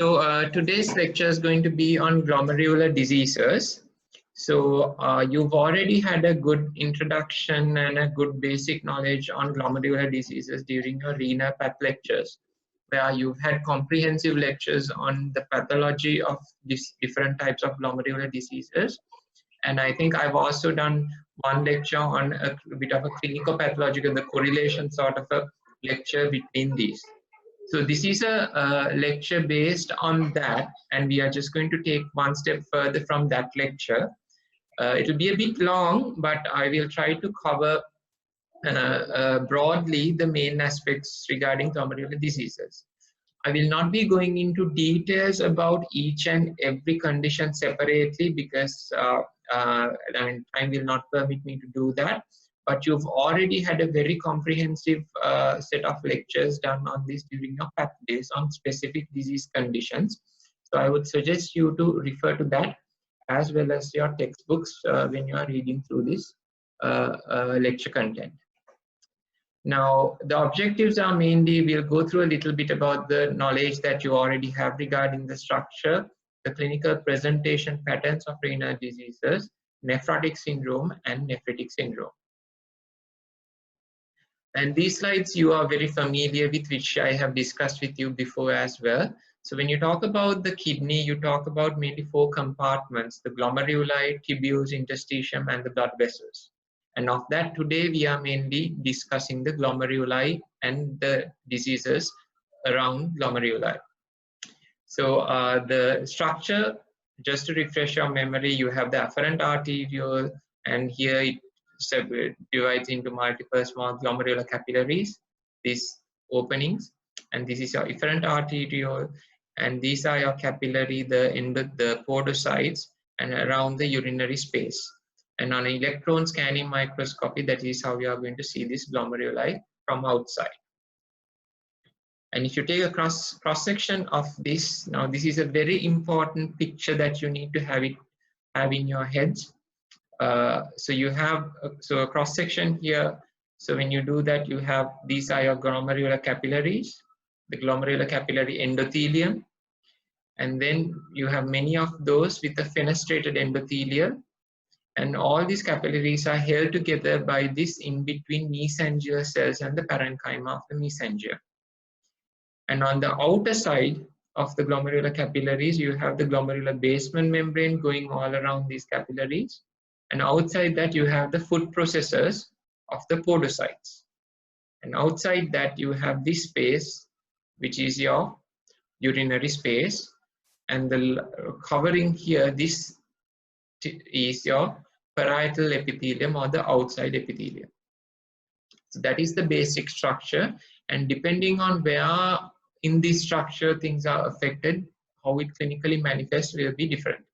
So today's lecture is going to be on glomerular diseases. So you've already had a good introduction and a good basic knowledge on glomerular diseases during your renal path lectures, where you've had comprehensive lectures on the pathology of these different types of glomerular diseases. And I think I've also done one lecture on a bit of a clinico-pathological, the correlation sort of a lecture between these. So this is a lecture based on that, and we are just going to take one step further from that lecture. It will be a bit long, but I will try to cover broadly the main aspects regarding glomerular diseases. I will not be going into details about each and every condition separately because I mean, time will not permit me to do that. But you've already had a very comprehensive set of lectures done on this during your path days on specific disease conditions. So I would suggest you to refer to that as well as your textbooks when you are reading through this lecture content. Now, the objectives are mainly, we'll go through a little bit about the knowledge that you already have regarding the structure, the clinical presentation patterns of renal diseases, nephrotic syndrome and nephritic syndrome. And these slides you are very familiar with, which I have discussed with you before as well. So when you talk about the kidney, you talk about mainly four compartments: the glomeruli, tubules, interstitium, and the blood vessels. And of that, today we are mainly discussing the glomeruli and the diseases around glomeruli. So the structure, just to refresh your memory, you have the afferent arteriole, and here it divides into multiple small glomerular capillaries, these openings, and this is your efferent arteriole, and these are your capillary, the podocytes, and around the urinary space. And on an electron scanning microscopy, that is how we are going to see this glomeruli from outside. And if you take a cross-section of this, now this is a very important picture that you need to have in your heads. So you have a cross-section here. So when you do that, you have, these are your glomerular capillaries, the glomerular capillary endothelium, and then you have many of those with a fenestrated endothelium, and all these capillaries are held together by this in-between mesangial cells and the parenchyma of the mesangium. And on the outer side of the glomerular capillaries, you have the glomerular basement membrane going all around these capillaries. And outside that, you have the food processors of the podocytes. And outside that, you have this space, which is your urinary space. And the covering here, this is your parietal epithelium or the outside epithelium. So that is the basic structure. And depending on where in this structure things are affected, how it clinically manifests will be different.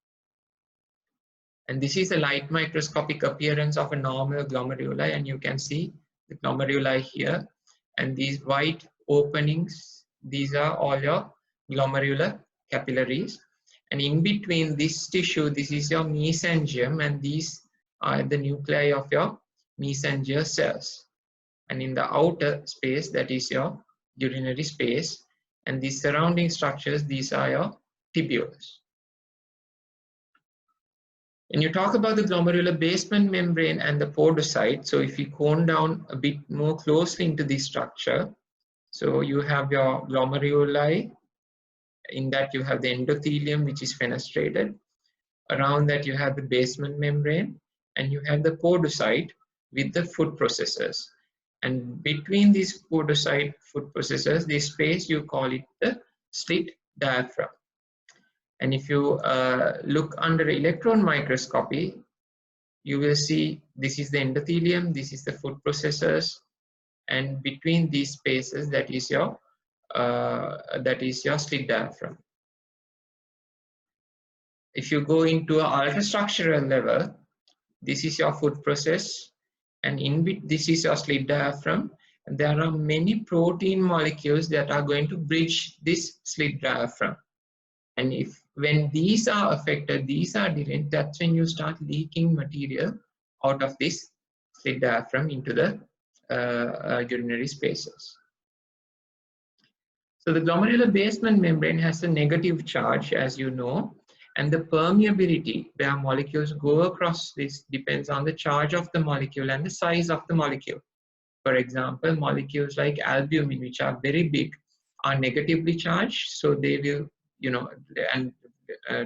And this is a light microscopic appearance of a normal glomeruli, and you can see the glomeruli here, and these white openings, these are all your glomerular capillaries. And in between this tissue, this is your mesangium, and these are the nuclei of your mesangial cells. And in the outer space, that is your urinary space, and these surrounding structures, these are your tubules. When you talk about the glomerular basement membrane and the podocyte, so if you cone down a bit more closely into this structure, so you have your glomeruli, in that you have the endothelium which is fenestrated, around that you have the basement membrane, and you have the podocyte with the food processors. And between these podocyte food processors, this space, you call it the slit diaphragm. And if you look under electron microscopy, you will see this is the endothelium, this is the food processors, and between these spaces, that is your slit diaphragm. If you go into an ultrastructural level, this is your food process, and this is your slit diaphragm, and there are many protein molecules that are going to bridge this slit diaphragm. And when these are affected, these are delayed, that's when you start leaking material out of this slit diaphragm into the urinary spaces. So the glomerular basement membrane has a negative charge, as you know, and the permeability where molecules go across this depends on the charge of the molecule and the size of the molecule. For example, molecules like albumin, which are very big, are negatively charged, so they will, and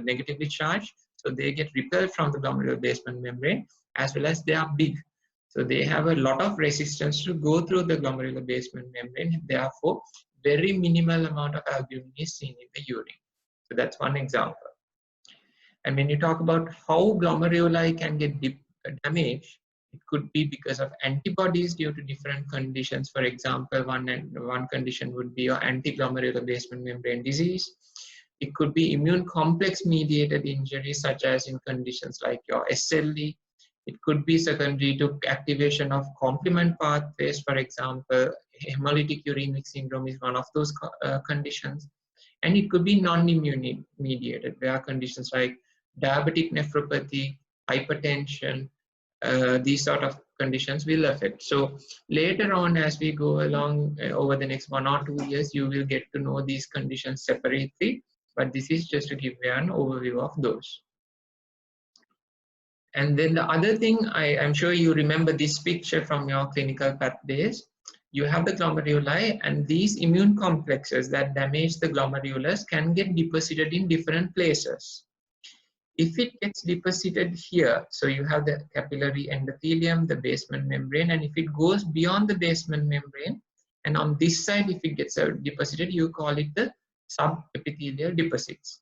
negatively charged, so they get repelled from the glomerular basement membrane, as well as they are big. So they have a lot of resistance to go through the glomerular basement membrane. Therefore, very minimal amount of albumin is seen in the urine. So that's one example. And when you talk about how glomeruli can get damaged, it could be because of antibodies due to different conditions. For example, one condition would be your anti-glomerular basement membrane disease. It could be immune complex mediated injuries, such as in conditions like your SLE. It could be secondary to activation of complement pathways. For example, hemolytic uremic syndrome is one of those conditions. And it could be non-immune mediated, where conditions like diabetic nephropathy, hypertension, these sort of conditions will affect. So later on, as we go along over the next 1 or 2 years, you will get to know these conditions separately, but this is just to give you an overview of those. And then the other thing, I'm sure you remember this picture from your clinical path days. You have the glomeruli, and these immune complexes that damage the glomerulus can get deposited in different places. If it gets deposited here, so you have the capillary endothelium, the basement membrane, and if it goes beyond the basement membrane, and on this side, if it gets deposited, you call it the subepithelial deposits.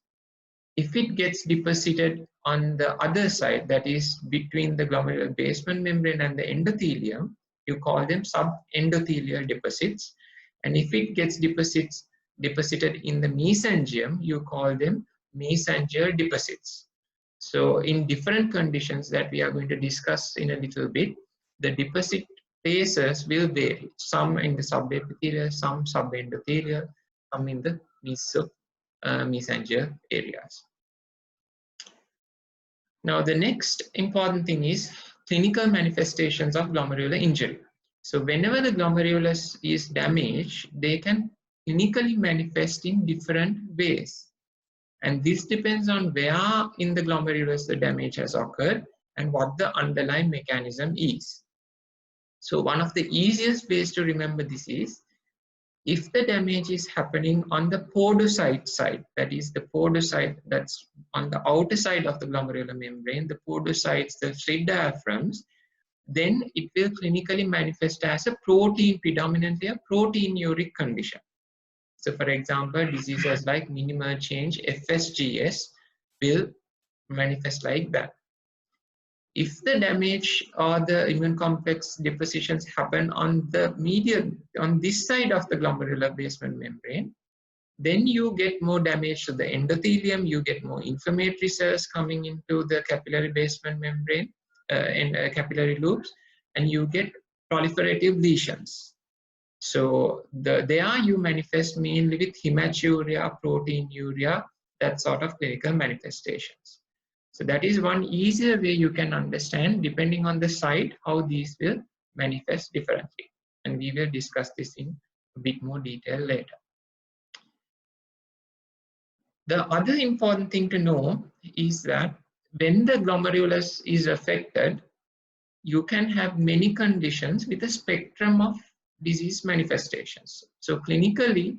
If it gets deposited on the other side, that is between the glomerular basement membrane and the endothelium, you call them subendothelial deposits. And if it gets deposited in the mesangium, you call them mesangial deposits. So in different conditions that we are going to discuss in a little bit, the deposit places will vary. Some in the subepithelial, some subendothelial, some in the mesangial areas. Now the next important thing is clinical manifestations of glomerular injury. So whenever the glomerulus is damaged, they can clinically manifest in different ways. And this depends on where in the glomerulus the damage has occurred and what the underlying mechanism is. So one of the easiest ways to remember this is, if the damage is happening on the podocyte side, that is the podocyte that's on the outer side of the glomerular membrane, the podocytes, the slit diaphragms, then it will clinically manifest as a protein, predominantly a proteinuric condition. So for example, diseases like minimal change, FSGS, will manifest like that. If the damage or the immune complex depositions happen on the medial, on this side of the glomerular basement membrane, then you get more damage to the endothelium, you get more inflammatory cells coming into the capillary basement membrane and capillary loops, and you get proliferative lesions. So there you manifest mainly with hematuria, proteinuria, that sort of clinical manifestations. So that is one easier way you can understand, depending on the site, how these will manifest differently. And we will discuss this in a bit more detail later. The other important thing to know is that when the glomerulus is affected, you can have many conditions with a spectrum of disease manifestations. So clinically,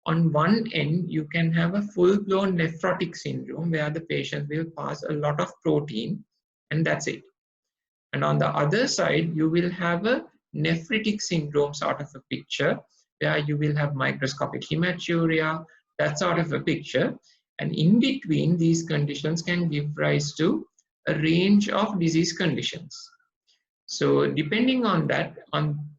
on one end, you can have a full-blown nephrotic syndrome where the patient will pass a lot of protein and that's it. And on the other side, you will have a nephritic syndrome sort of a picture where you will have microscopic hematuria, that sort of a picture. And in between, these conditions can give rise to a range of disease conditions. So depending on that,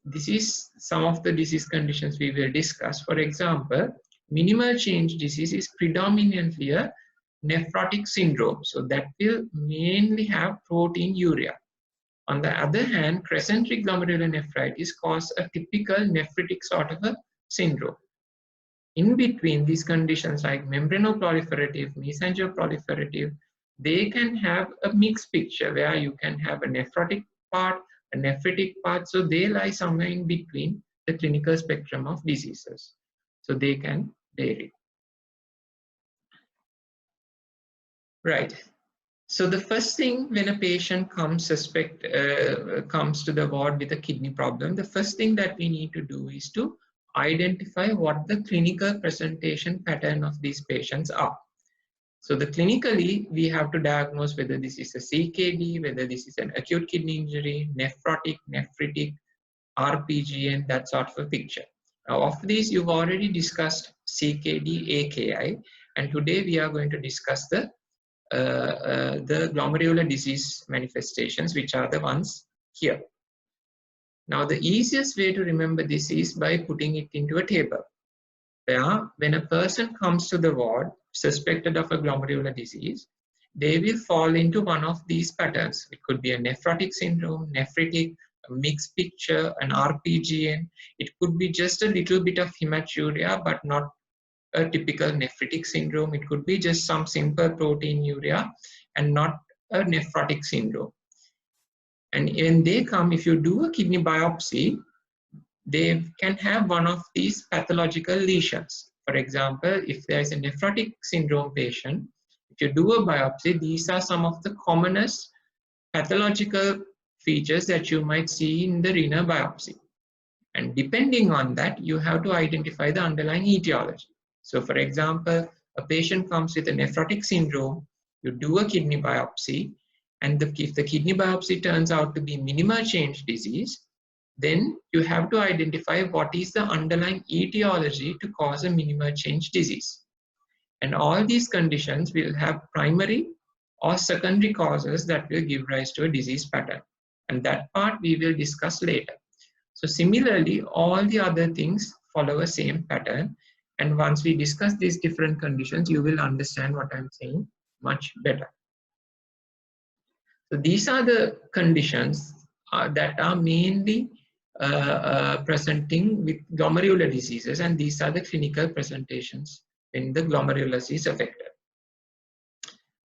this is some of the disease conditions we will discuss. For example, minimal change disease is predominantly a nephrotic syndrome. So that will mainly have proteinuria. On the other hand, crescentic glomerulonephritis causes a typical nephritic sort of a syndrome. In between these conditions like membranoproliferative, mesangial-proliferative, they can have a mixed picture where you can have a nephrotic part, a nephritic part, so they lie somewhere in between the clinical spectrum of diseases. So they can vary. Right. So the first thing when a patient comes to the ward with a kidney problem, the first thing that we need to do is to identify what the clinical presentation pattern of these patients are. So clinically, we have to diagnose whether this is a CKD, whether this is an acute kidney injury, nephrotic, nephritic, RPGN, that sort of a picture. Now, of these, you've already discussed CKD, AKI, and today we are going to discuss the glomerular disease manifestations, which are the ones here. Now, the easiest way to remember this is by putting it into a table, where when a person comes to the ward suspected of a glomerular disease, they will fall into one of these patterns. It could be a nephrotic syndrome, nephritic, a mixed picture, an RPGN. It could be just a little bit of hematuria, but not a typical nephritic syndrome. It could be just some simple proteinuria and not a nephrotic syndrome. And when they come, if you do a kidney biopsy, they can have one of these pathological lesions. For example, if there is a nephrotic syndrome patient, if you do a biopsy, these are some of the commonest pathological features that you might see in the renal biopsy. And depending on that, you have to identify the underlying etiology. So for example, a patient comes with a nephrotic syndrome, you do a kidney biopsy, and if the kidney biopsy turns out to be minimal change disease, then you have to identify what is the underlying etiology to cause a minimal change disease. And all these conditions will have primary or secondary causes that will give rise to a disease pattern. And that part we will discuss later. So similarly, all the other things follow a same pattern. And once we discuss these different conditions, you will understand what I'm saying much better. So these are the conditions that are mainly presenting with glomerular diseases, and these are the clinical presentations when the glomerulus is affected.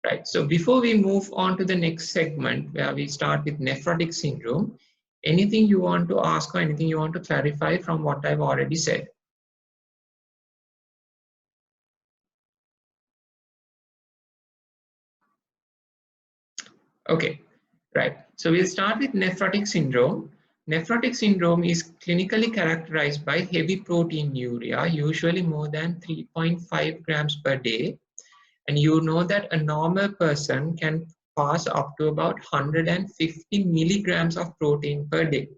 Right, so before we move on to the next segment where we start with nephrotic syndrome, anything you want to ask or anything you want to clarify from what I've already said? Okay, right. So we'll start with nephrotic syndrome. Nephrotic syndrome is clinically characterized by heavy proteinuria, usually more than 3.5 grams per day. And you know that a normal person can pass up to about 150 milligrams of protein per day.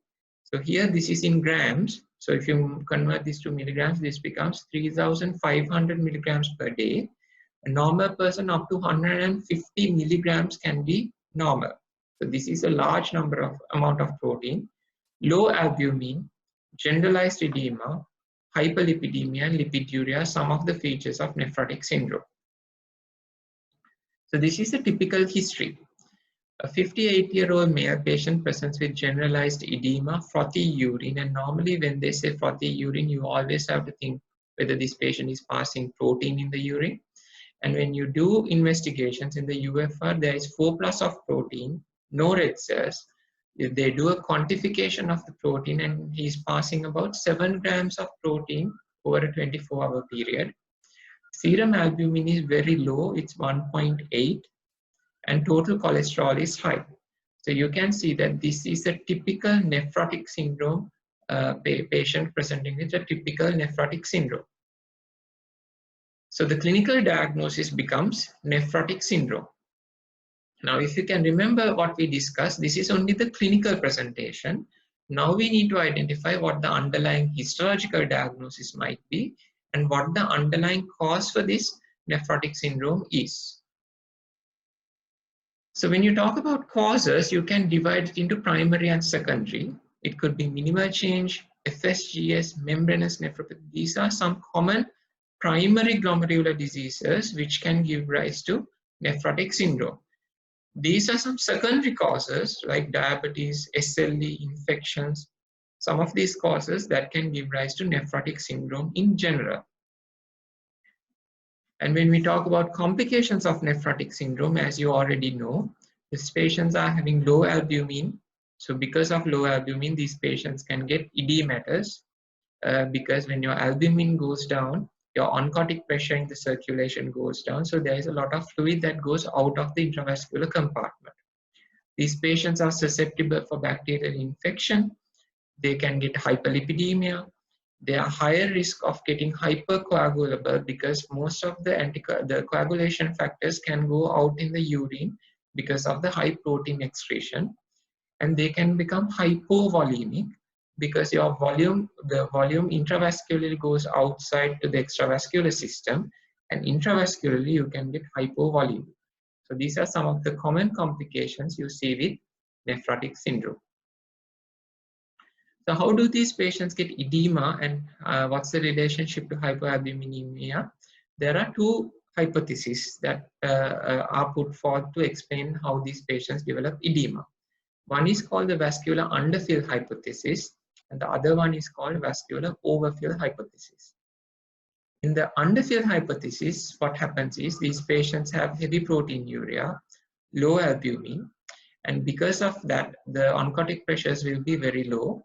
So here this is in grams. So if you convert this to milligrams, this becomes 3,500 milligrams per day. A normal person up to 150 milligrams can be normal. So this is a large amount of protein. Low albumin, generalized edema, hyperlipidemia, and lipiduria, some of the features of nephrotic syndrome. So this is a typical history. A 58-year-old male patient presents with generalized edema, frothy urine, and normally when they say frothy urine, you always have to think whether this patient is passing protein in the urine. And when you do investigations in the UFR, there is 4+ of protein, no red cells. If they do a quantification of the protein, and he's passing about 7 grams of protein over a 24-hour period. Serum albumin is very low, it's 1.8, and total cholesterol is high. So you can see that this is a typical nephrotic syndrome patient presenting with a typical nephrotic syndrome. So the clinical diagnosis becomes nephrotic syndrome. Now, if you can remember what we discussed, this is only the clinical presentation. Now we need to identify what the underlying histological diagnosis might be and what the underlying cause for this nephrotic syndrome is. So when you talk about causes, you can divide it into primary and secondary. It could be minimal change, FSGS, membranous nephropathy. These are some common primary glomerular diseases which can give rise to nephrotic syndrome. These are some secondary causes like diabetes, SLE, infections, some of these causes that can give rise to nephrotic syndrome in general. And when we talk about complications of nephrotic syndrome, as you already know, these patients are having low albumin. So because of low albumin, these patients can get edematous because when your albumin goes down, your oncotic pressure in the circulation goes down. So there is a lot of fluid that goes out of the intravascular compartment. These patients are susceptible for bacterial infection. They can get hyperlipidemia. They are higher risk of getting hypercoagulable because most of the coagulation factors can go out in the urine because of the high protein excretion. And they can become hypovolemic because the volume intravascularly goes outside to the extravascular system, and intravascularly you can get hypovolemic. So these are some of the common complications you see with nephrotic syndrome. So how do these patients get edema, and what's the relationship to hypoalbuminemia? There are two hypotheses that are put forth to explain how these patients develop edema. One is called the vascular underfill hypothesis, and the other one is called vascular overfill hypothesis. In the underfill hypothesis, what happens is these patients have heavy proteinuria, low albumin, and because of that, the oncotic pressures will be very low.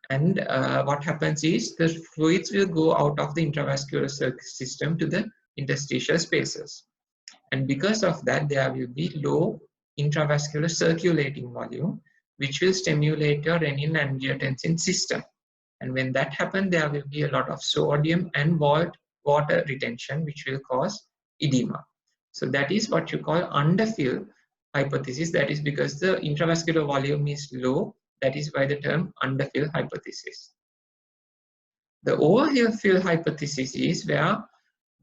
And what happens is the fluids will go out of the intravascular system to the interstitial spaces. And because of that, there will be low intravascular circulating volume, which will stimulate your renin-angiotensin system. And when that happens, there will be a lot of sodium and water retention, which will cause edema. So that is what you call underfill hypothesis. That is because the intravascular volume is low. That is why the term underfill hypothesis. The overfill hypothesis is where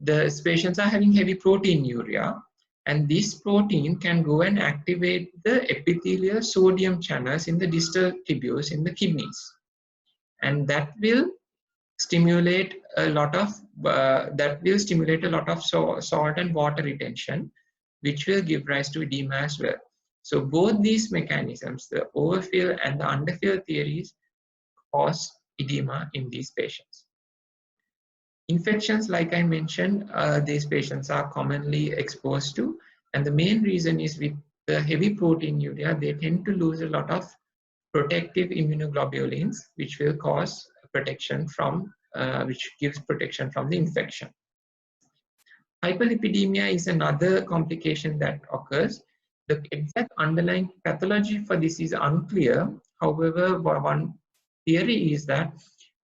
the patients are having heavy proteinuria, and this protein can go and activate the epithelial sodium channels in the distal tubules in the kidneys, and that will stimulate a lot of salt and water retention, which will give rise to edema as well. So both these mechanisms, the overfill and the underfill theories, cause edema in these patients. Infections, like I mentioned, these patients are commonly exposed to, and the main reason is with the heavy proteinuria, they tend to lose a lot of protective immunoglobulins, which will cause protection from, which gives protection from the infection. Hyperlipidemia is another complication that occurs. The exact underlying pathology for this is unclear. However, one theory is that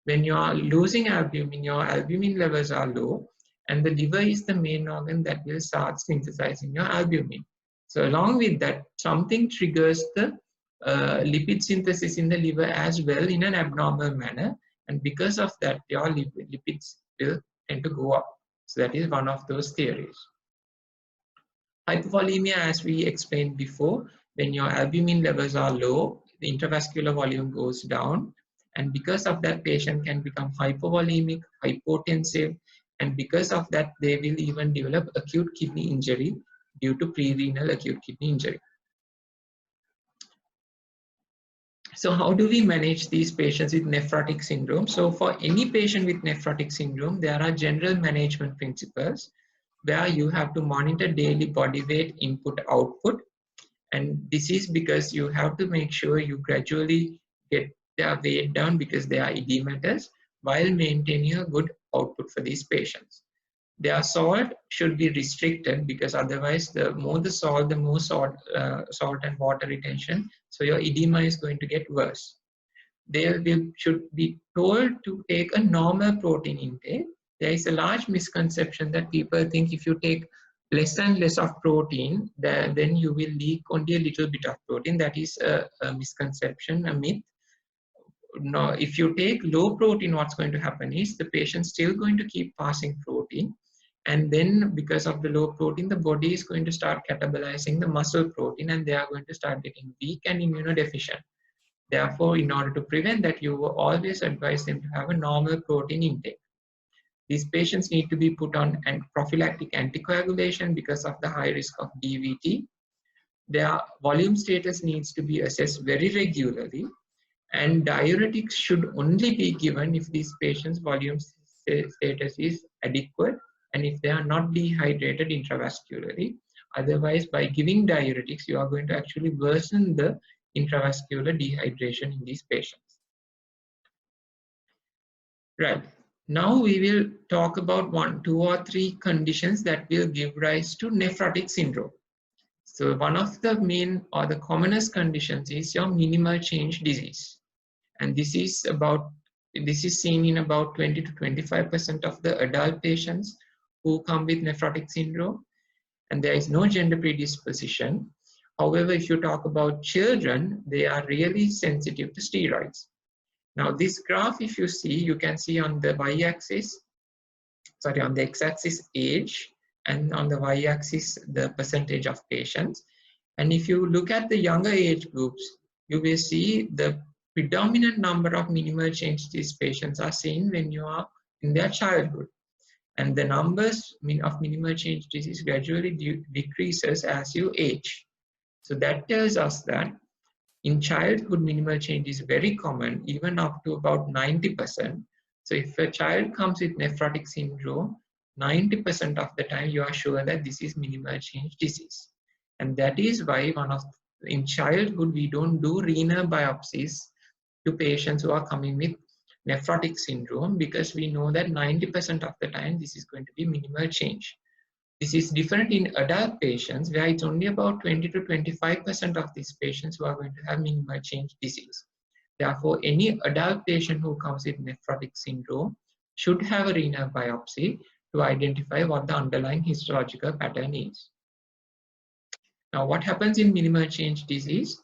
when you are losing albumin, your albumin levels are low, and the liver is the main organ that will start synthesizing your albumin. So along with that, something triggers the lipid synthesis in the liver as well in an abnormal manner, and because of that, your lipids will tend to go up. So that is one of those theories. Hypovolemia, as we explained before, when your albumin levels are low, the intravascular volume goes down, and because of that, patient can become hypovolemic, hypotensive, and because of that, they will even develop acute kidney injury due to pre-renal acute kidney injury. So how do we manage these patients with nephrotic syndrome? So for any patient with nephrotic syndrome, there are general management principles where you have to monitor daily body weight, input, output. And this is because you have to make sure you gradually get their weight down because they are edematous while maintaining a good output for these patients. Their salt should be restricted because otherwise the more salt and water retention, so your edema is going to get worse. They should be told to take a normal protein intake. There is a large misconception that people think if you take less and less of protein, then you will leak only a little bit of protein. That is a misconception, a myth. No, if you take low protein, what's going to happen is the patient's still going to keep passing protein. And then because of the low protein, the body is going to start catabolizing the muscle protein, and they are going to start getting weak and immunodeficient. Therefore, in order to prevent that, you will always advise them to have a normal protein intake. These patients need to be put on prophylactic anticoagulation because of the high risk of DVT. Their volume status needs to be assessed very regularly, and diuretics should only be given if these patients' volume status is adequate and if they are not dehydrated intravascularly. Otherwise, by giving diuretics, you are going to actually worsen the intravascular dehydration in these patients. Right. Now we will talk about 1, 2, or 3 conditions that will give rise to nephrotic syndrome. So one of the main or the commonest conditions is your minimal change disease. And this is seen in about 20 to 25% of the adult patients who come with nephrotic syndrome, and there is no gender predisposition. However, if you talk about children, they are really sensitive to steroids. Now this graph, if you see, you can see on the y-axis, on the x-axis age, and on the y-axis the percentage of patients. And if you look at the younger age groups, you will see the predominant number of minimal change disease patients are seen when you are in their childhood. And the numbers of minimal change disease gradually decreases as you age. So that tells us that in childhood, minimal change is very common, even up to about 90%. So if a child comes with nephrotic syndrome, 90% of the time you are sure that this is minimal change disease. And that is why in childhood, we don't do renal biopsies to patients who are coming with nephrotic syndrome, because we know that 90% of the time this is going to be minimal change. This is different in adult patients, where it's only about 20 to 25% of these patients who are going to have minimal change disease. Therefore, any adult patient who comes with nephrotic syndrome should have a renal biopsy to identify what the underlying histological pattern is. Now, what happens in minimal change disease?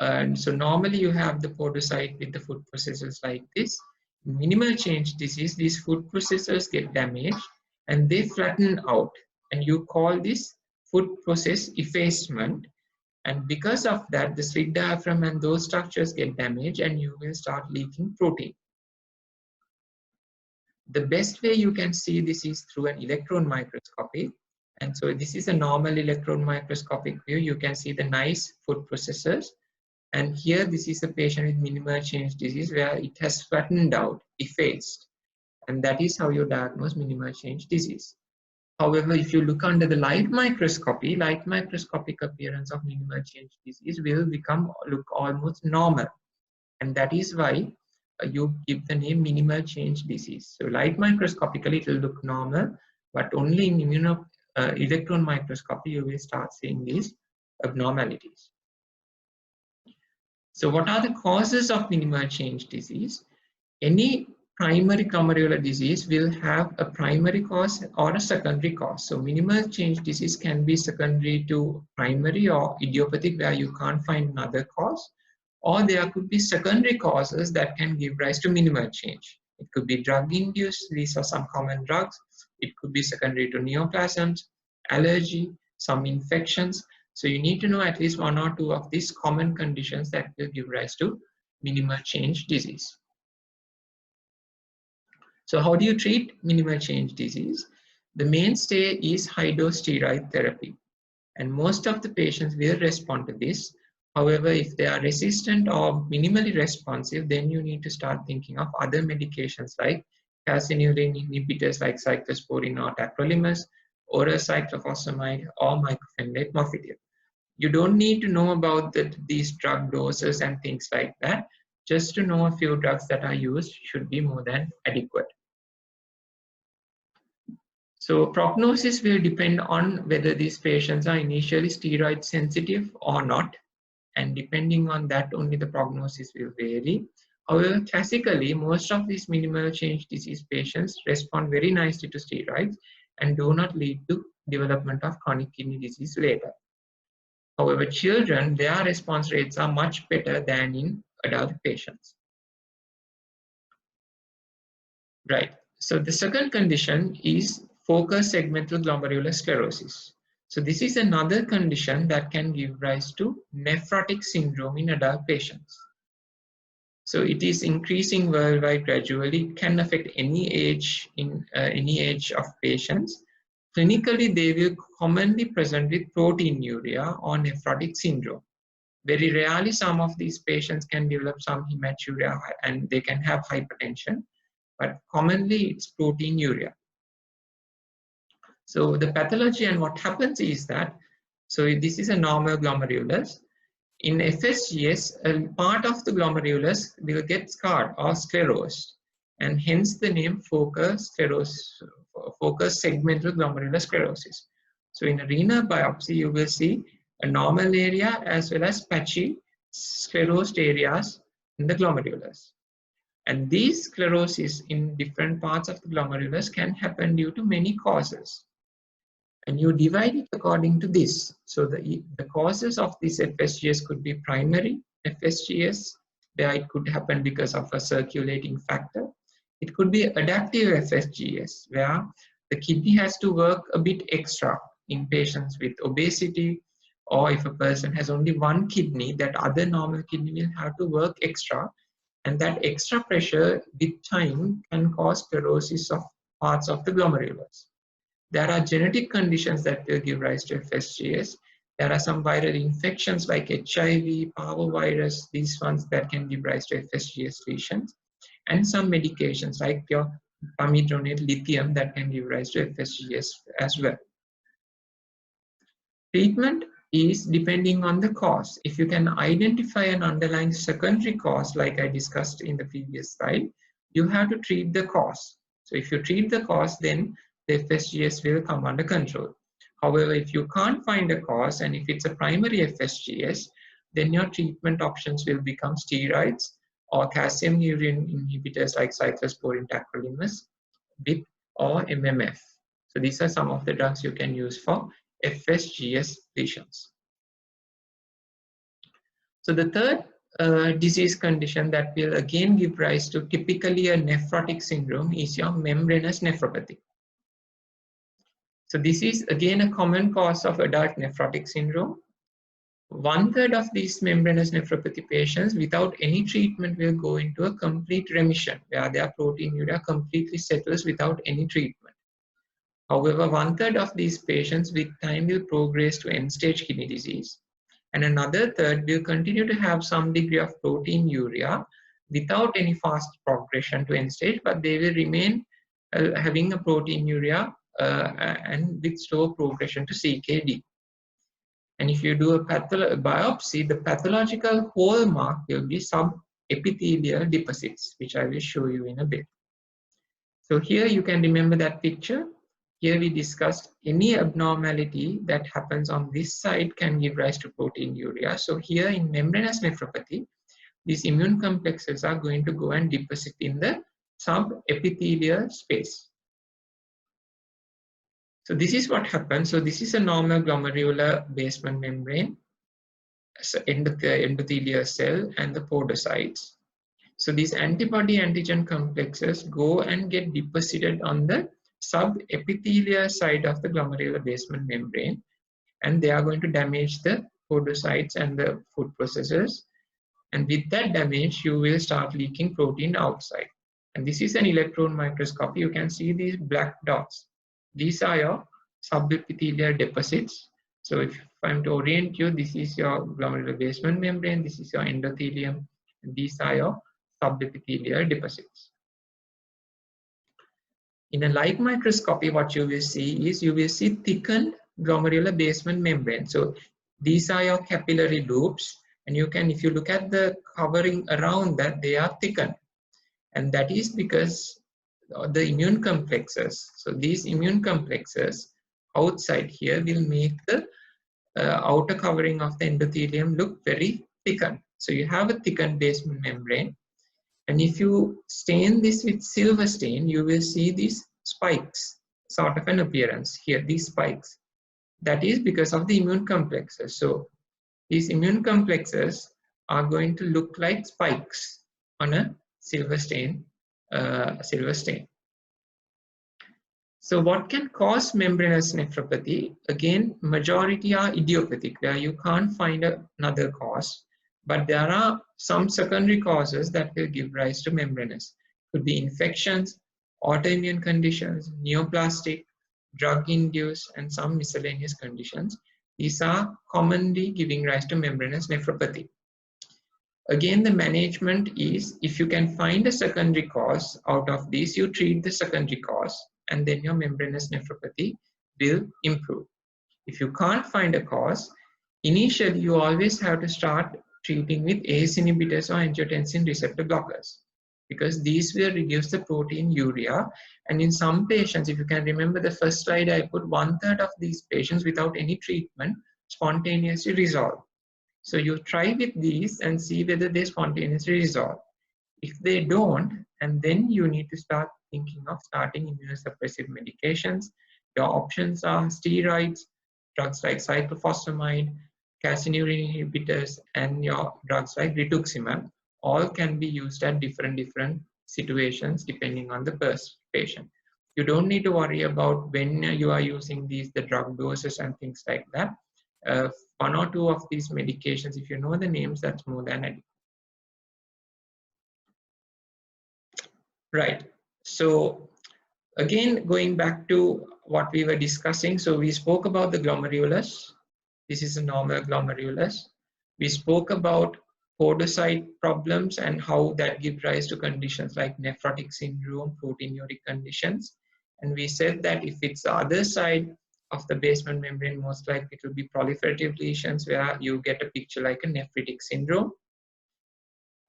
So normally you have the podocyte with the food processors like this. In minimal change disease, these food processors get damaged and they flatten out. And you call this food process effacement. And because of that, the slit diaphragm and those structures get damaged and you will start leaking protein. The best way you can see this is through an electron microscopy. And so this is a normal electron microscopic view. You can see the nice food processors. And here, this is a patient with minimal change disease where it has flattened out, effaced. And that is how you diagnose minimal change disease. However, if you look under the light microscopy, light microscopic appearance of minimal change disease will look almost normal. And that is why you give the name minimal change disease. So light microscopically, it will look normal, but only in electron microscopy, you will start seeing these abnormalities. So what are the causes of minimal change disease? Any primary glomerular disease will have a primary cause or a secondary cause. So minimal change disease can be secondary to primary or idiopathic, where you can't find another cause, or there could be secondary causes that can give rise to minimal change. It could be drug induced, these are some common drugs. It could be secondary to neoplasms, allergy, some infections. So you need to know at least 1 or 2 of these common conditions that will give rise to minimal change disease. So how do you treat minimal change disease? The mainstay is high-dose steroid therapy. And most of the patients will respond to this. However, if they are resistant or minimally responsive, then you need to start thinking of other medications like calcineurin inhibitors like cyclosporine or tacrolimus, oral cyclophosphamide, or mycophenolate mofetil. You don't need to know about these drug doses and things like that. Just to know a few drugs that are used should be more than adequate. So prognosis will depend on whether these patients are initially steroid sensitive or not. And depending on that, only the prognosis will vary. However, classically, most of these minimal change disease patients respond very nicely to steroids and do not lead to development of chronic kidney disease later. However, children, their response rates are much better than in adult patients. Right. So the second condition is focal segmental glomerular sclerosis. So this is another condition that can give rise to nephrotic syndrome in adult patients. So it is increasing worldwide gradually. It can affect any age of patients. Clinically, they will commonly present with proteinuria or nephrotic syndrome. Very rarely, some of these patients can develop some hematuria and they can have hypertension, but commonly it's proteinuria. So the pathology and what happens is that, so this is a normal glomerulus. In FSGS, a part of the glomerulus will get scarred or sclerosed. and hence the name focus segmental glomerular sclerosis. So in a renal biopsy, you will see a normal area as well as patchy sclerosed areas in the glomerulus. And these sclerosis in different parts of the glomerulus can happen due to many causes. And you divide it according to this. So the causes of this FSGS could be primary FSGS, where it could happen because of a circulating factor. It could be adaptive FSGS, where the kidney has to work a bit extra in patients with obesity, or if a person has only one kidney, that other normal kidney will have to work extra. And that extra pressure with time can cause sclerosis of parts of the glomerulus. There are genetic conditions that will give rise to FSGS. There are some viral infections like HIV, parvovirus, these ones that can give rise to FSGS lesions. And some medications like your pamidronate lithium that can give rise to FSGS as well. Treatment is depending on the cause. If you can identify an underlying secondary cause, like I discussed in the previous slide, you have to treat the cause. So if you treat the cause, then the FSGS will come under control. However, if you can't find a cause, and if it's a primary FSGS, then your treatment options will become steroids or calcium urine inhibitors like cyclosporine tacrolimus, BIP, or MMF. So these are some of the drugs you can use for FSGS lesions. So the third disease condition that will again give rise to typically a nephrotic syndrome is your membranous nephropathy. So this is again a common cause of adult nephrotic syndrome. 1/3 of these membranous nephropathy patients without any treatment will go into a complete remission, where their proteinuria completely settles without any treatment. However, 1/3 of these patients with time will progress to end-stage kidney disease, and another third will continue to have some degree of proteinuria without any fast progression to end-stage, but they will remain having a proteinuria and with slow progression to CKD. And if you do a biopsy, the pathological hallmark will be subepithelial deposits, which I will show you in a bit. So here you can remember that picture. Here we discussed any abnormality that happens on this side can give rise to proteinuria. So here in membranous nephropathy, these immune complexes are going to go and deposit in the subepithelial space. So this is what happens. So this is a normal glomerular basement membrane, so endothelial cell and the podocytes. So these antibody antigen complexes go and get deposited on the subepithelial side of the glomerular basement membrane, and they are going to damage the podocytes and the food processors. And with that damage, you will start leaking protein outside. And this is an electron microscopy. You can see these black dots. These are your subepithelial deposits. So if I'm to orient you, this is your glomerular basement membrane, this is your endothelium, and these are your subepithelial deposits. In a light microscopy, what you will see is you will see thickened glomerular basement membrane. So these are your capillary loops, and you can, if you look at the covering around that, they are thickened. And that is because the immune complexes. So these immune complexes outside here will make the outer covering of the endothelium look very thickened. So you have a thickened basement membrane, and if you stain this with silver stain, you will see these spikes, sort of an appearance here, these spikes. That is because of the immune complexes. So these immune complexes are going to look like spikes on a silver stain. So what can cause membranous nephropathy? Again, majority are idiopathic, where you can't find another cause, but there are some secondary causes that will give rise to membranous. Could be infections, autoimmune conditions, neoplastic, drug-induced, and some miscellaneous conditions. These are commonly giving rise to membranous nephropathy. Again, the management is, if you can find a secondary cause out of these, you treat the secondary cause, and then your membranous nephropathy will improve. If you can't find a cause, initially you always have to start treating with ACE inhibitors or angiotensin receptor blockers, because these will reduce the proteinuria. And in some patients, if you can remember the first slide I put, 1/3 of these patients without any treatment spontaneously resolve. So you try with these and see whether they spontaneously resolve. If they don't, and then you need to start thinking of starting immunosuppressive medications. Your options are steroids, drugs like cyclophosphamide, calcineurin inhibitors, and your drugs like rituximab. All can be used at different situations depending on the patient. You don't need to worry about when you are using these, the drug doses and things like that. 1 or 2 of these medications, if you know the names, that's more than adequate. Right. So again, going back to what we were discussing, so we spoke about the glomerulus. This is a normal glomerulus. We spoke about podocyte problems and how that gives rise to conditions like nephrotic syndrome, proteinuria conditions. And we said that if it's the other side of the basement membrane, most likely it will be proliferative lesions where you get a picture like a nephritic syndrome.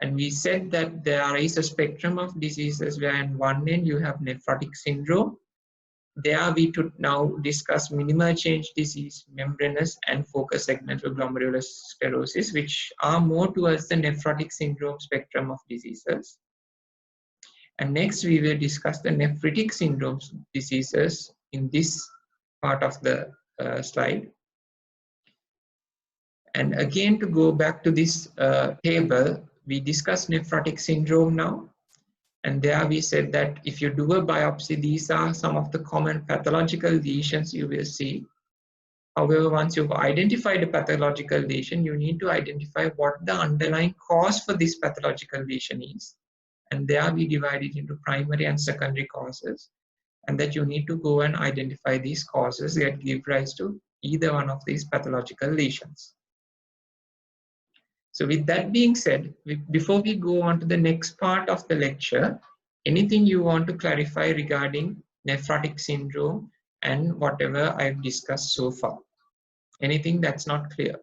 And we said that there is a spectrum of diseases where on one end you have nephrotic syndrome. There we could now discuss minimal change disease, membranous and focus segmental glomerular sclerosis, which are more towards the nephrotic syndrome spectrum of diseases. And next we will discuss the nephritic syndrome diseases in this part of the slide. And again, to go back to this table, we discussed nephrotic syndrome now. And there we said that if you do a biopsy, these are some of the common pathological lesions you will see. However, once you've identified a pathological lesion, you need to identify what the underlying cause for this pathological lesion is. And there we divide it into primary and secondary causes. And that you need to go and identify these causes that give rise to either one of these pathological lesions. So with that being said, before we go on to the next part of the lecture, anything you want to clarify regarding nephrotic syndrome and whatever I've discussed so far? Anything that's not clear?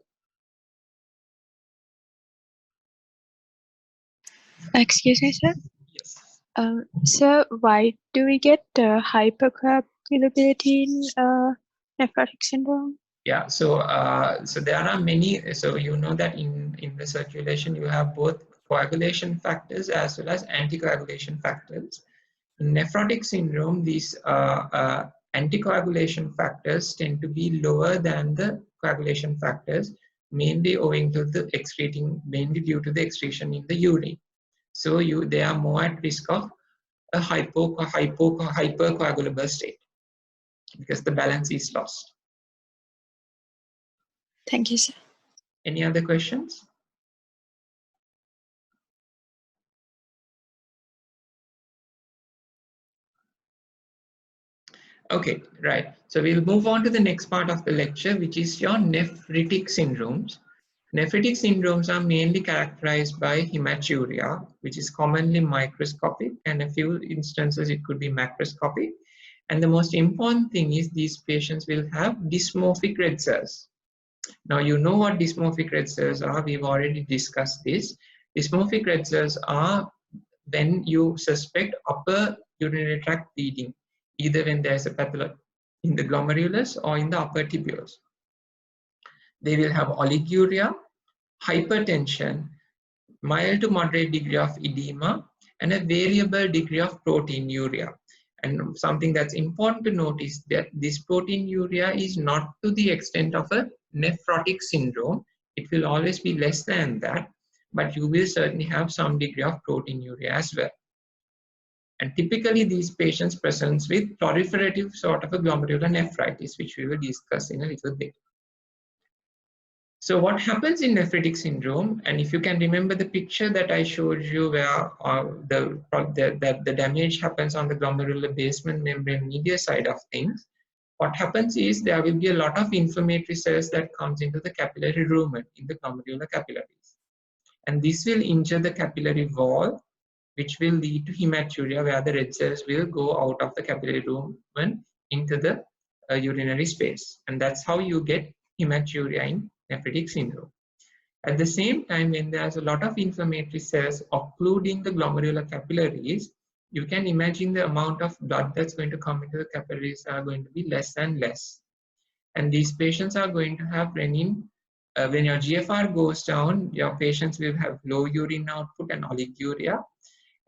Excuse me, sir? Yes. So why do we get hypercoagulability in nephrotic syndrome? Yeah, so there are many, so you know that in the circulation you have both coagulation factors as well as anticoagulation factors. In nephrotic syndrome, these anticoagulation factors tend to be lower than the coagulation factors, mainly owing to the mainly due to the excretion in the urine. So they are more at risk of a hypercoagulable state because the balance is lost. Thank you, sir. Any other questions? Okay, right. So we'll move on to the next part of the lecture, which is your nephritic syndromes. Nephritic syndromes are mainly characterized by hematuria, which is commonly microscopic, and in a few instances it could be macroscopic. And the most important thing is these patients will have dysmorphic red cells. Now you know what dysmorphic red cells are. We've already discussed this. Dysmorphic red cells are when you suspect upper urinary tract bleeding, either when there's a pathology in the glomerulus or in the upper tubules. They will have oliguria, hypertension, mild to moderate degree of edema, and a variable degree of proteinuria. And something that's important to note is that this proteinuria is not to the extent of a nephrotic syndrome. It will always be less than that, but you will certainly have some degree of proteinuria as well. And typically these patients present with proliferative sort of a glomerulonephritis, which we will discuss in a little bit. So what happens in nephritic syndrome, and if you can remember the picture that I showed you where the damage happens on the glomerular basement membrane medial side of things, what happens is there will be a lot of inflammatory cells that comes into the capillary lumen in the glomerular capillaries. And this will injure the capillary wall, which will lead to hematuria, where the red cells will go out of the capillary lumen into the urinary space. And that's how you get hematuria in nephritic syndrome. At the same time, when there's a lot of inflammatory cells occluding the glomerular capillaries, you can imagine the amount of blood that's going to come into the capillaries are going to be less and less. And these patients are going to have renin. When your GFR goes down, your patients will have low urine output and oliguria.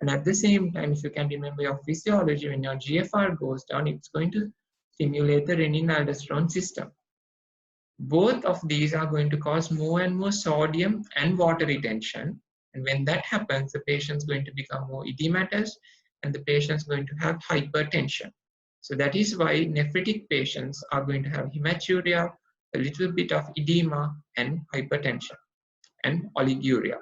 And at the same time, if you can remember your physiology, when your GFR goes down, it's going to stimulate the renin-aldosterone system. Both of these are going to cause more and more sodium and water retention. And when that happens, the patient's going to become more edematous and the patient's going to have hypertension. So that is why nephritic patients are going to have hematuria, a little bit of edema and hypertension and oliguria.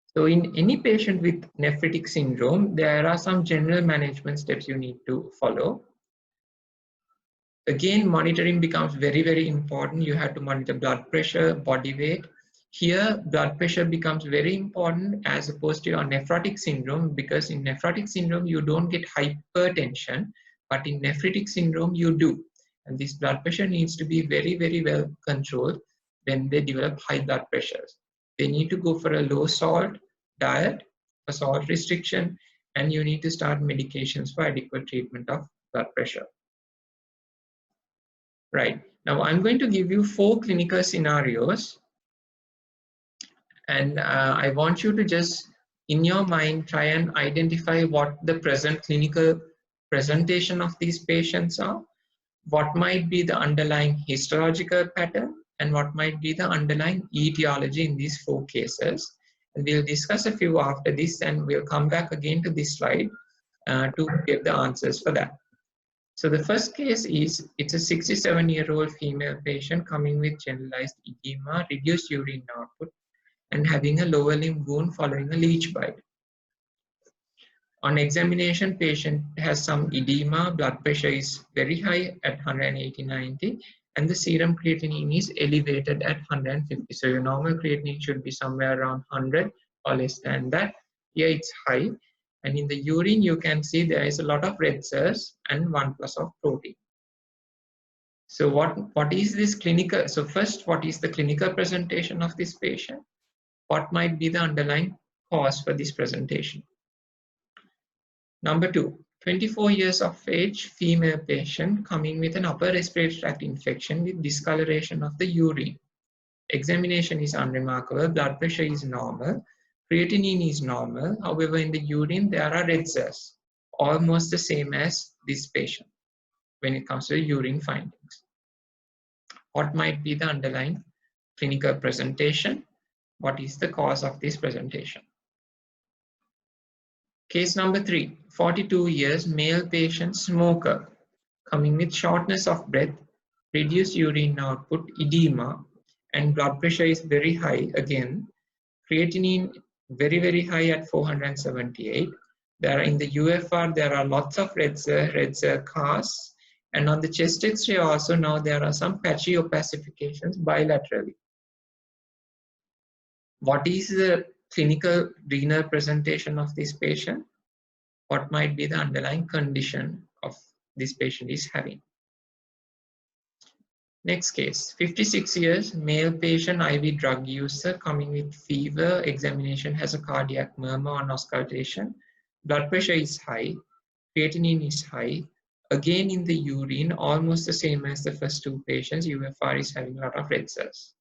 So in any patient with nephritic syndrome, there are some general management steps you need to follow. Again, monitoring becomes very, very important. You have to monitor blood pressure, body weight. Here, blood pressure becomes very important as opposed to your nephrotic syndrome, because in nephrotic syndrome, you don't get hypertension, but in nephritic syndrome, you do. And this blood pressure needs to be very, very well controlled when they develop high blood pressures. They need to go for a low salt diet, a salt restriction, and you need to start medications for adequate treatment of blood pressure. Right, now I'm going to give you 4 clinical scenarios, and I want you to just in your mind try and identify what the present clinical presentation of these patients are, what might be the underlying histological pattern, and what might be the underlying etiology in these 4 cases. And we'll discuss a few after this, and we'll come back again to this slide to get the answers for that. So the first case is, it's a 67-year-old female patient coming with generalized edema, reduced urine output, and having a lower limb wound following a leech bite. On examination, patient has some edema, blood pressure is very high at 180/90, and the serum creatinine is elevated at 150. So your normal creatinine should be somewhere around 100 or less than that. Here it's high. And in the urine, you can see there is a lot of red cells and 1+ of protein. So what is this clinical? So first, what is the clinical presentation of this patient? What might be the underlying cause for this presentation? Number 2, 24 years of age, female patient coming with an upper respiratory tract infection with discoloration of the urine. Examination is unremarkable, blood pressure is normal, creatinine is normal. However, in the urine, there are red cells, almost the same as this patient when it comes to the urine findings. What might be the underlying clinical presentation? What is the cause of this presentation? Case number 3, 42 years, male patient, smoker, coming with shortness of breath, reduced urine output, edema, and blood pressure is very high again. Creatinine very, very high at 478. There are in the UFR, there are lots of red cell casts, and on the chest X-ray also now there are some patchy opacifications bilaterally. What is the clinical renal presentation of this patient? What might be the underlying condition of this patient is having? Next case, 56 years, male patient, IV drug user, coming with fever, examination has a cardiac murmur on auscultation, blood pressure is high, creatinine is high, again in the urine, almost the same as the first 2 patients, UFR is having a lot of red cells.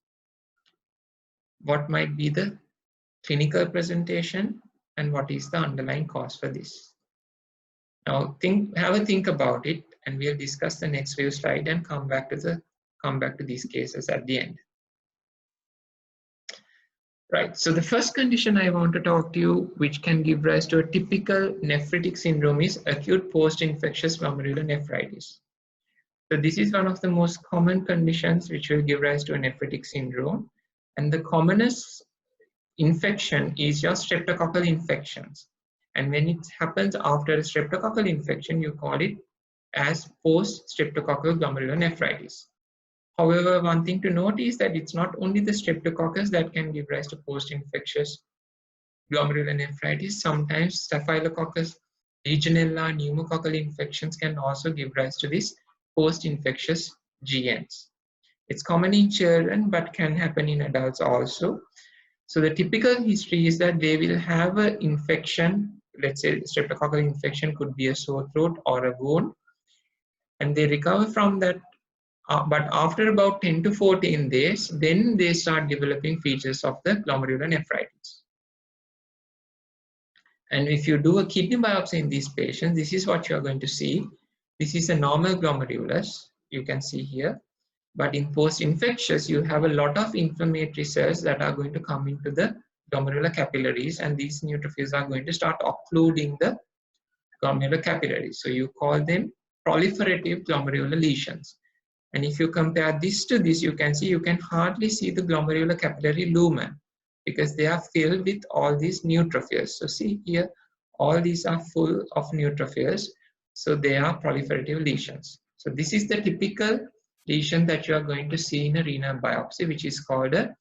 What might be the clinical presentation and what is the underlying cause for this? Now have a think about it, and we'll discuss the next few slides and come back to these cases at the end. Right, so the first condition I want to talk to you, which can give rise to a typical nephritic syndrome, is acute post-infectious glomerulonephritis. So this is one of the most common conditions which will give rise to a nephritic syndrome. And the commonest infection is your streptococcal infections. And when it happens after a streptococcal infection, you call it as post-streptococcal glomerulonephritis. However, one thing to note is that it's not only the streptococcus that can give rise to post-infectious glomerulonephritis. Sometimes staphylococcus, legionella, pneumococcal infections can also give rise to this post-infectious GNs. It's common in children, but can happen in adults also. So the typical history is that they will have an infection, let's say streptococcal infection could be a sore throat or a wound, and they recover from that. But after about 10 to 14 days, then they start developing features of the glomerulonephritis. And if you do a kidney biopsy in these patients, this is what you are going to see. This is a normal glomerulus, you can see here. But in post-infectious, you have a lot of inflammatory cells that are going to come into the glomerular capillaries, and these neutrophils are going to start occluding the glomerular capillaries. So you call them proliferative glomerular lesions. And if you compare this to this, you can see you can hardly see the glomerular capillary lumen because they are filled with all these neutrophils. So see here, all these are full of neutrophils. So they are proliferative lesions. So this is the typical lesion that you are going to see in a renal biopsy, which is called a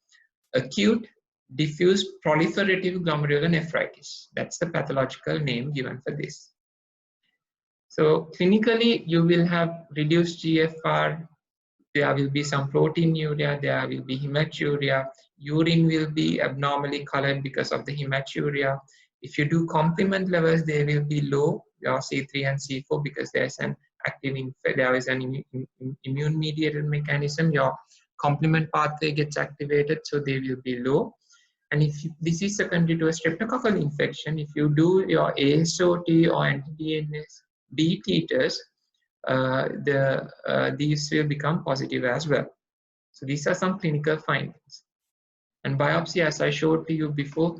acute diffuse proliferative glomerulonephritis. That's the pathological name given for this. So clinically, you will have reduced GFR, there will be some proteinuria, there will be hematuria, urine will be abnormally colored because of the hematuria. If you do complement levels, they will be low, your C3 and C4, because there is an immune mediated mechanism, your complement pathway gets activated, so they will be low. And if this is secondary to a streptococcal infection, if you do your ASOT or anti-DNS B titers, these will become positive as well. So these are some clinical findings. And biopsy, as I showed to you before,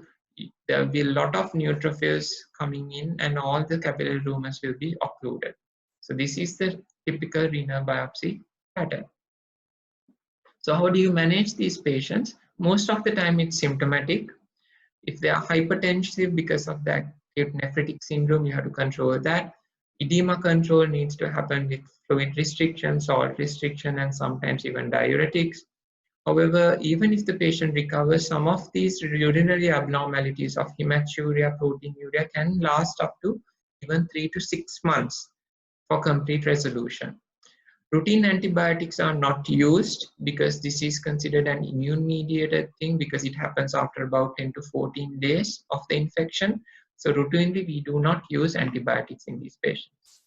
there will be a lot of neutrophils coming in and all the capillary lumens will be occluded. So this is the typical renal biopsy pattern. So how do you manage these patients? Most of the time it's symptomatic. If they are hypertensive because of the acute nephritic syndrome, you have to control that. Edema control needs to happen with fluid restriction, salt restriction, and sometimes even diuretics. However, even if the patient recovers, some of these urinary abnormalities of hematuria, proteinuria can last up to even 3 to 6 months for complete resolution. Routine antibiotics are not used because this is considered an immune-mediated thing because it happens after about 10 to 14 days of the infection. So routinely, we do not use antibiotics in these patients.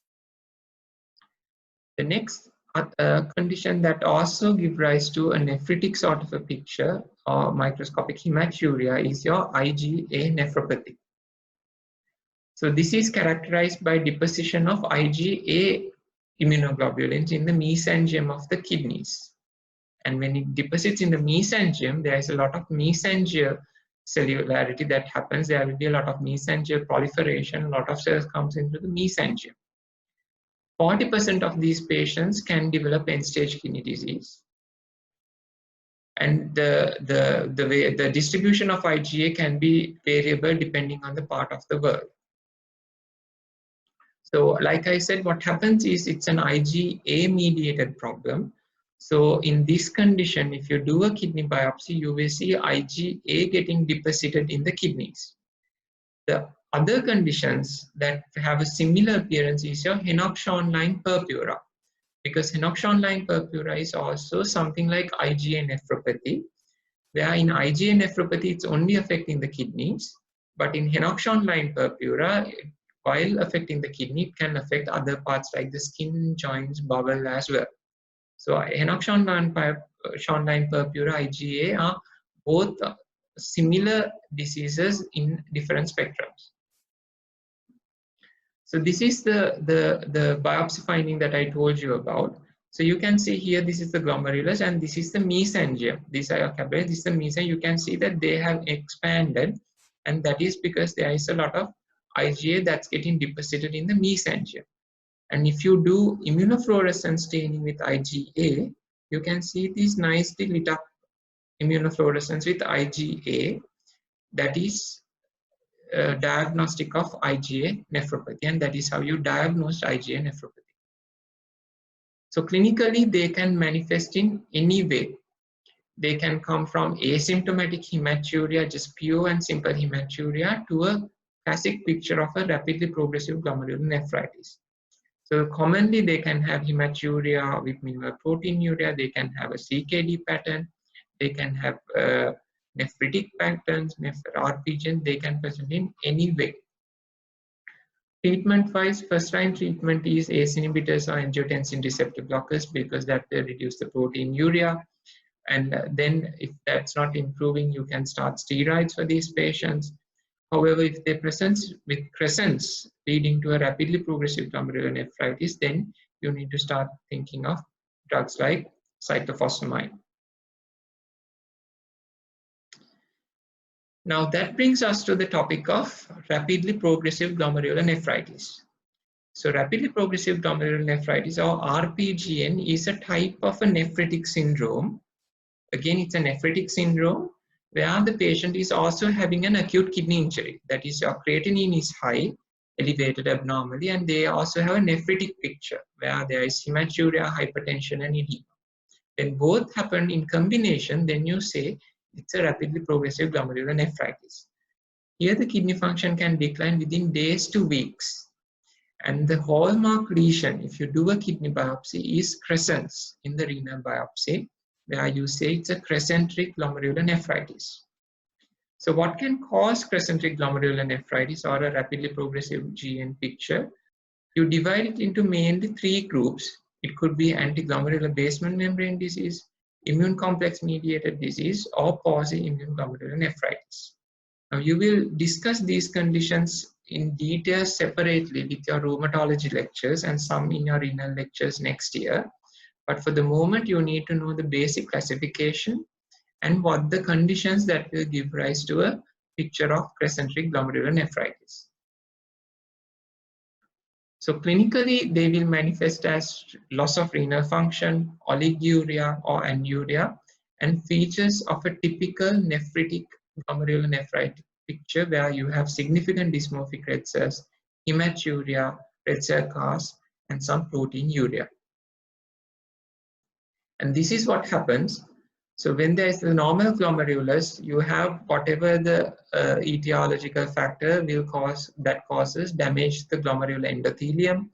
The next condition that also gives rise to a nephritic sort of a picture or microscopic hematuria is your IgA nephropathy. So this is characterized by deposition of IgA immunoglobulins in the mesangium of the kidneys. And when it deposits in the mesangium, there is a lot of mesangial cellularity that happens. There will be a lot of mesangial proliferation, a lot of cells comes into the mesangium. 40% of these patients can develop end-stage kidney disease. And the distribution of IgA can be variable depending on the part of the world. So like I said, what happens is it's an IgA mediated problem. So in this condition, if you do a kidney biopsy, you will see IgA getting deposited in the kidneys. The other conditions that have a similar appearance is your Henoch-Schwann line purpura, because Henoch-Schwann line purpura is also something like IgA nephropathy, where in IgA nephropathy it's only affecting the kidneys, but in Henoch-Schwann line purpura, while affecting the kidney, it can affect other parts like the skin, joints, bowel as well. So Henoch-Schwann line purpura, IgA are both similar diseases in different spectrums. So this is the biopsy finding that I told you about. So you can see here, this is the glomerulus and this is the mesangium. These are your capillaries, this is the mesangium. You can see that they have expanded, and that is because there is a lot of IgA that's getting deposited in the mesangium. And if you do immunofluorescence staining with IgA, you can see these nicely lit up immunofluorescence with IgA. That is diagnostic of IgA nephropathy, and that is how you diagnose IgA nephropathy. So clinically, they can manifest in any way. They can come from asymptomatic hematuria, just pure and simple hematuria, to a classic picture of a rapidly progressive glomerulonephritis. So commonly they can have hematuria with minimal proteinuria, they can have a CKD pattern, they can have nephritic patterns, RPGN, they can present in any way. Treatment-wise, first-line treatment is ACE inhibitors or angiotensin receptor blockers because that will reduce the proteinuria. And then if that's not improving, you can start steroids for these patients. However, if they present with crescents leading to a rapidly progressive glomerulonephritis, then you need to start thinking of drugs like cyclophosphamide. Now that brings us to the topic of rapidly progressive glomerulonephritis. So rapidly progressive glomerulonephritis, or RPGN, is a type of a nephritic syndrome. Again, it's a nephritic syndrome where the patient is also having an acute kidney injury. That is, your creatinine is high, elevated abnormally, and they also have a nephritic picture where there is hematuria, hypertension, and edema. When both happen in combination, then you say it's a rapidly progressive glomerulonephritis. Here, the kidney function can decline within days to weeks. And the hallmark lesion, if you do a kidney biopsy, is crescents in the renal biopsy, where you say it's a crescentric glomerulonephritis. So what can cause crescentric glomerulonephritis or a rapidly progressive GN picture? You divide it into mainly three groups. It could be antiglomerular basement membrane disease, immune complex mediated disease, or quasi-immune glomerulonephritis. Now you will discuss these conditions in detail separately with your rheumatology lectures and some in your renal lectures next year. But for the moment, you need to know the basic classification and what the conditions that will give rise to a picture of crescentric glomerulonephritis. So clinically, they will manifest as loss of renal function, oliguria or anuria, and features of a typical nephritic glomerulonephritis picture where you have significant dysmorphic red cells, hematuria, red cell cast, and some proteinuria. And this is what happens. So when there is the normal glomerulus, you have whatever the etiological factor will cause that causes damage to the glomerular endothelium.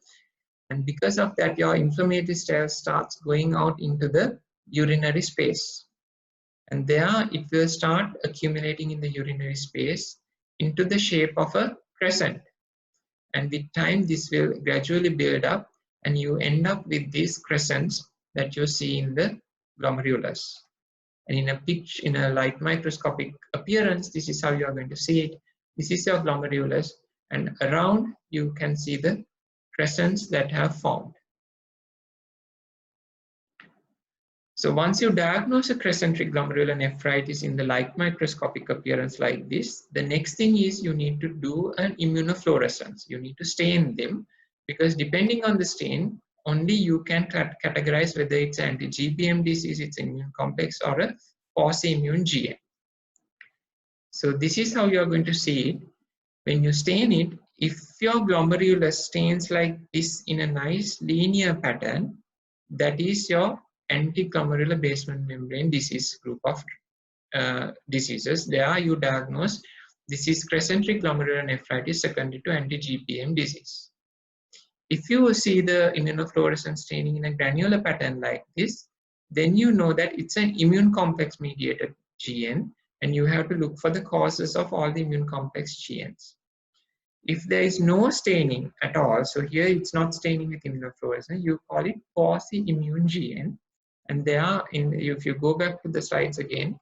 And because of that, your inflammatory cells starts going out into the urinary space. And there it will start accumulating in the urinary space into the shape of a crescent. And with time, this will gradually build up and you end up with these crescents that you see in the glomerulus. And in a light microscopic appearance, this is how you are going to see it. This is your glomerulus, and around you can see the crescents that have formed. So once you diagnose a crescentric glomerulonephritis in the light microscopic appearance like this, the next thing is you need to do an immunofluorescence. You need to stain them, because depending on the stain, only you can categorize whether it's anti-GBM disease, it's immune complex, or a quasi-immune GM. So this is how you're going to see it. When you stain it, if your glomerulus stains like this in a nice linear pattern, that is your antiglomerular basement membrane disease group of diseases. There you diagnose this is crescentric glomerulonephritis secondary to anti-GBM disease. If you see the immunofluorescence staining in a granular pattern like this, then you know that it's an immune complex mediated GN, and you have to look for the causes of all the immune complex GNs. If there is no staining at all, so here it's not staining with immunofluorescence, you call it quasi-immune GN. And there, if you go back to the slides again,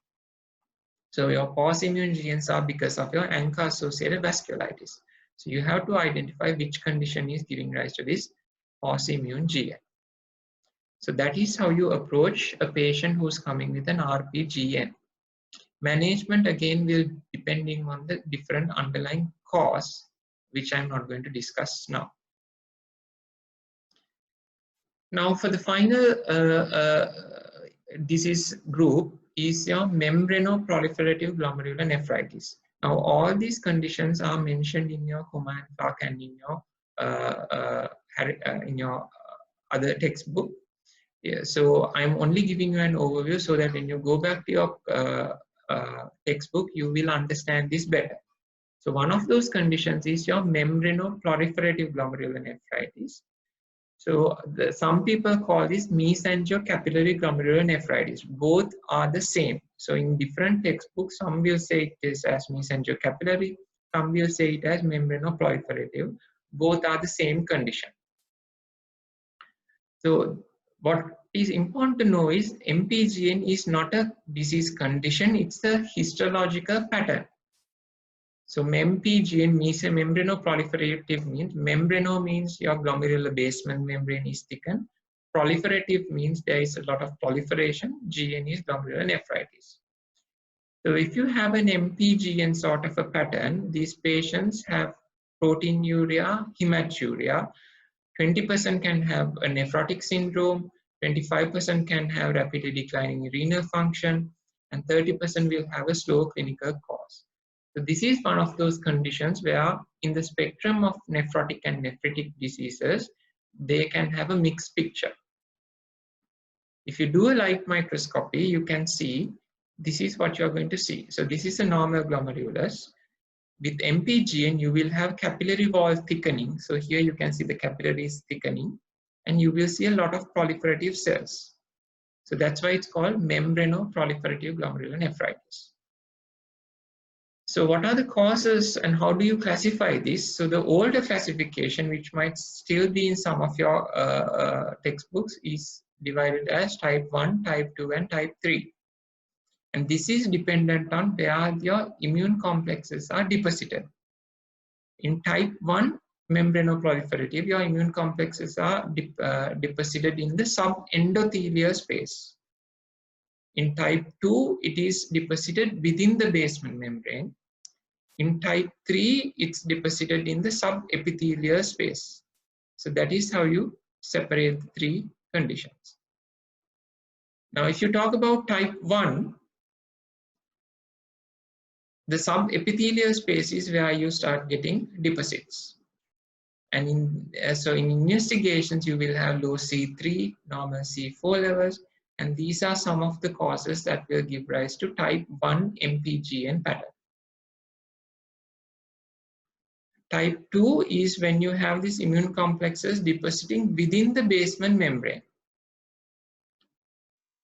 so your quasi-immune GNs are because of your ANCA-associated vasculitis. So you have to identify which condition is giving rise to this quasi-immune GN. So that is how you approach a patient who's coming with an RPGN. Management again will depending on the different underlying cause, which I'm not going to discuss now. Now for the final disease group is your membranoproliferative glomerulonephritis. Now all these conditions are mentioned in your Homa and Clark and in your other textbook. Yeah, so I'm only giving you an overview so that when you go back to your textbook, you will understand this better. So one of those conditions is your membranoproliferative glomerulonephritis. So some people call this mesangiocapillary glomerulonephritis. Both are the same. So in different textbooks, some will say it is as mesangiocapillary, some will say it as membranoproliferative. Both are the same condition. So what is important to know is MPGN is not a disease condition, it's a histological pattern. So MPGN means a membranoproliferative means, membrano means your glomerular basement membrane is thickened. Proliferative means there is a lot of proliferation. GN is glomerulonephritis. So if you have an MPGN sort of a pattern, these patients have proteinuria, hematuria. 20% can have a nephrotic syndrome, 25% can have rapidly declining renal function, and 30% will have a slow clinical course. So this is one of those conditions where in the spectrum of nephrotic and nephritic diseases, they can have a mixed picture. If you do a light microscopy, you can see this is what you're going to see. So this is a normal glomerulus. With MPGN, you will have capillary wall thickening. So here you can see the capillaries thickening, and you will see a lot of proliferative cells. So that's why it's called membranoproliferative glomerulonephritis. So what are the causes and how do you classify this? So the older classification, which might still be in some of your textbooks, is divided as type 1, type 2, and type 3. And this is dependent on where your immune complexes are deposited. In type 1 membranoproliferative, your immune complexes are deposited in the subendothelial space. In type 2, it is deposited within the basement membrane. In type 3, it's deposited in the subepithelial space. So that is how you separate the three conditions. Now, if you talk about type 1, the subepithelial space is where you start getting deposits. And so in investigations, you will have low C3, normal C4 levels, and these are some of the causes that will give rise to type 1 MPGN pattern. Type 2 is when you have these immune complexes depositing within the basement membrane.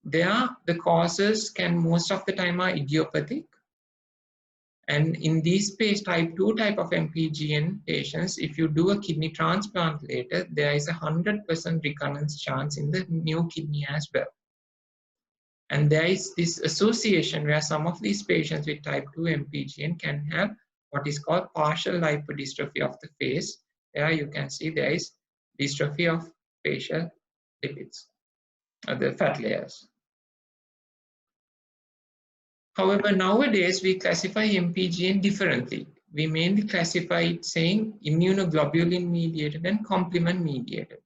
There, the causes can most of the time are idiopathic. And in these type 2 type of MPGN patients, if you do a kidney transplant later, there is a 100% recurrence chance in the new kidney as well. And there is this association where some of these patients with type 2 MPGN can have what is called partial lipodystrophy of the face. There you can see there is dystrophy of facial lipids, or the fat layers. However, nowadays we classify MPGN differently. We mainly classify it saying immunoglobulin mediated and complement mediated.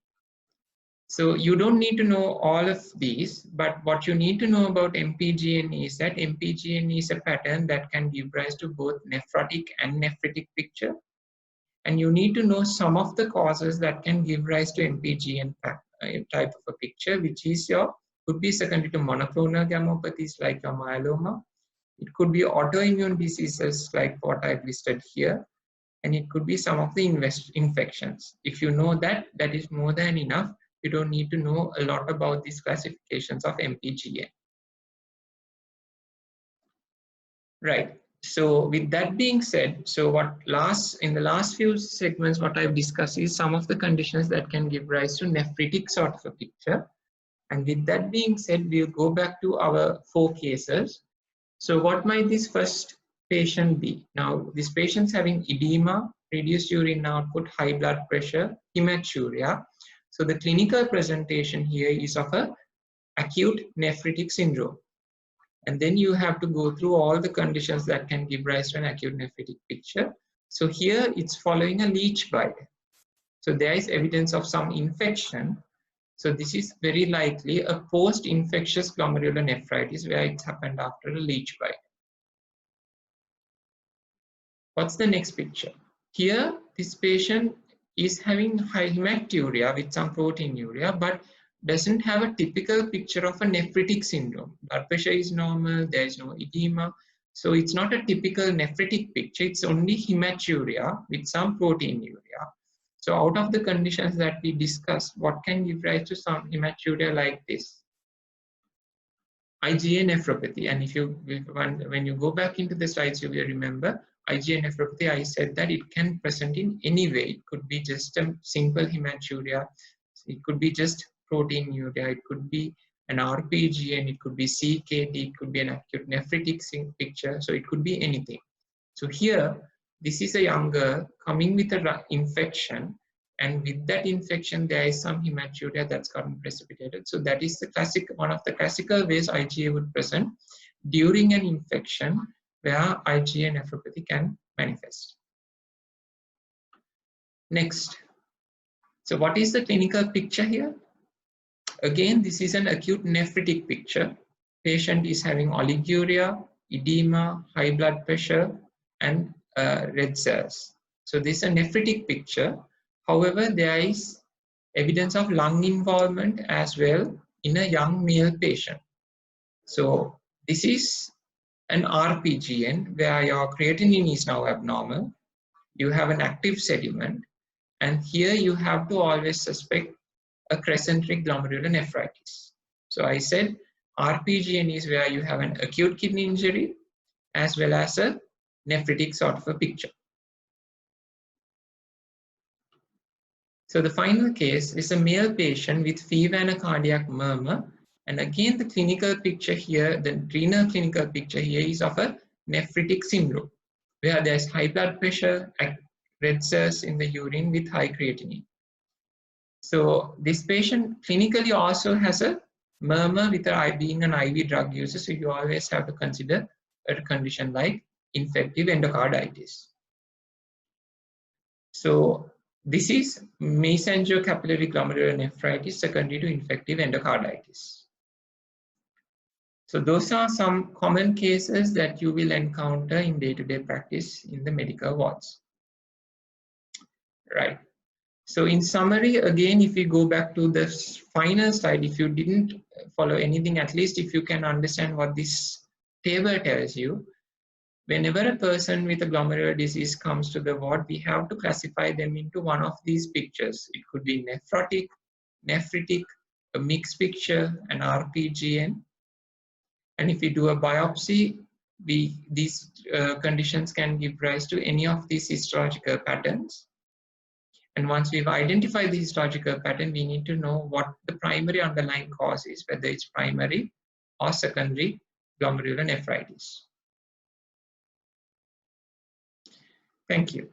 So you don't need to know all of these, but what you need to know about MPGN is that MPGN is a pattern that can give rise to both nephrotic and nephritic picture. And you need to know some of the causes that can give rise to MPGN type of a picture, which is could be secondary to monoclonal gammopathies like your myeloma. It could be autoimmune diseases like what I've listed here. And it could be some of the infections. If you know that, that is more than enough. You don't need to know a lot about these classifications of MPGN. Right. So with that being said, so in the last few segments, what I've discussed is some of the conditions that can give rise to nephritic sort of a picture. And with that being said, we'll go back to our 4 cases. So what might this first patient be? Now, this patient's having edema, reduced urine output, high blood pressure, hematuria. So the clinical presentation here is of a acute nephritic syndrome. And then you have to go through all the conditions that can give rise to an acute nephritic picture. So here it's following a leech bite. So there is evidence of some infection. So this is very likely a post-infectious glomerulonephritis where it's happened after a leech bite. What's the next picture? Here, this patient is having high hematuria with some proteinuria, but doesn't have a typical picture of a nephritic syndrome. Blood pressure is normal, there is no edema. So it's not a typical nephritic picture, it's only hematuria with some proteinuria. So out of the conditions that we discussed, what can give rise to some hematuria like this? IgA nephropathy. And if you, when you go back into the slides, you will remember IgA nephropathy, I said that it can present in any way. It could be just a simple hematuria. It could be just proteinuria. It could be an RPGN. It could be CKD. It could be an acute nephritic picture. So it could be anything. So here, this is a young girl coming with an infection, and with that infection, there is some hematuria that's gotten precipitated. So that is the classic, one of the classical ways IgA would present during an infection where IgA nephropathy can manifest. Next. So what is the clinical picture here? Again, this is an acute nephritic picture. Patient is having oliguria, edema, high blood pressure, and red cells. So this is a nephritic picture. However, there is evidence of lung involvement as well in a young male patient. So this is an RPGN where your creatinine is now abnormal. You have an active sediment, and here you have to always suspect a crescentic glomerulonephritis. So I said RPGN is where you have an acute kidney injury as well as a nephritic sort of a picture. So the final case is a male patient with fever and a cardiac murmur. And again, the clinical picture here, the renal clinical picture here is of a nephritic syndrome, where there's high blood pressure, red cells in the urine with high creatinine. So this patient clinically also has a murmur with being an IV drug user. So you always have to consider a condition like infective endocarditis. So this is mesangiocapillary glomerulonephritis secondary to infective endocarditis. So those are some common cases that you will encounter in day-to-day practice in the medical wards. Right. So in summary, again, if we go back to the final slide, if you didn't follow anything, at least if you can understand what this table tells you, whenever a person with a glomerular disease comes to the ward, we have to classify them into one of these pictures. It could be nephrotic, nephritic, a mixed picture, an RPGN. And if we do a biopsy, these conditions can give rise to any of these histological patterns. And once we've identified the histological pattern, we need to know what the primary underlying cause is, whether it's primary or secondary glomerulonephritis. Thank you.